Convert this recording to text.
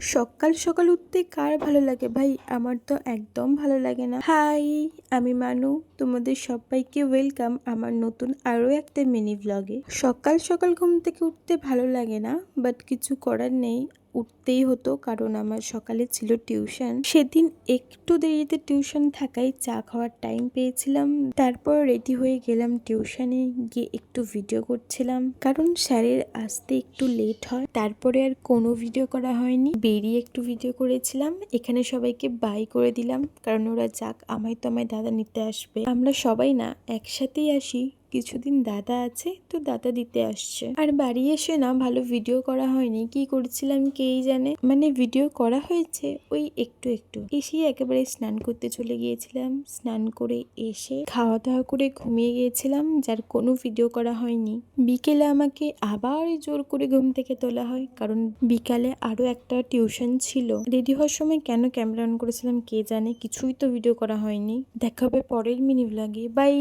সকাল সকাল উঠতে কার ভালো লাগে ভাই? আমার তো একদম ভালো লাগে না। হাই, আমি মানু, তোমাদের সবাইকে ওয়েলকাম আমার নতুন আরো একটা মিনি ব্লগে। সকাল সকাল ঘুম থেকে উঠতে ভালো লাগে না, বাট কিছু করার নেই, উঠতেই হতো কারণ আমার সকালে ছিল টিউশন। সেদিন একটু দেরিতে টিউশন থাকায় চা খাওয়ার টাইম পেয়েছিলাম, তারপর রেডি হয়ে গেলাম টিউশনে, গিয়ে একটু ভিডিও করছিলাম কারণ স্যারের আসতে একটু লেট হয়। তারপরে আর কোনো ভিডিও করা হয়নি, বেরিয়ে একটু ভিডিও করেছিলাম। এখানে সবাইকে বাই করে দিলাম কারণ ওরা যাক, আমায় তো আমায় দাদা নিতে আসবে, আমরা সবাই না একসাথেই আসি, কিছুদিন দাদা আছে তো দাদা দিতে আসছে। আর বাড়ি এসে না ভালো ভিডিও করা হয়নি, কি করছিলাম কেই জানে, মানে ভিডিও করা হয়েছে ওই একটু একটু। এসেই একেবারে স্নান করতে চলে গিয়েছিলাম, স্নান করে এসে খাওয়া দাওয়া করে ঘুমিয়ে গিয়েছিলাম, যার কোনো ভিডিও করা হয়নি। বিকেলে আমাকে আবার জোর করে ঘুম থেকে তোলা হয় কারণ বিকালে আরো একটা টিউশন ছিল। রেডি হওয়ার সময় কেন ক্যামেরা অন করেছিলাম কে জানে, কিছুই তো ভিডিও করা হয়নি। দেখা হবে পরের মিনি ব্লগে, বাই।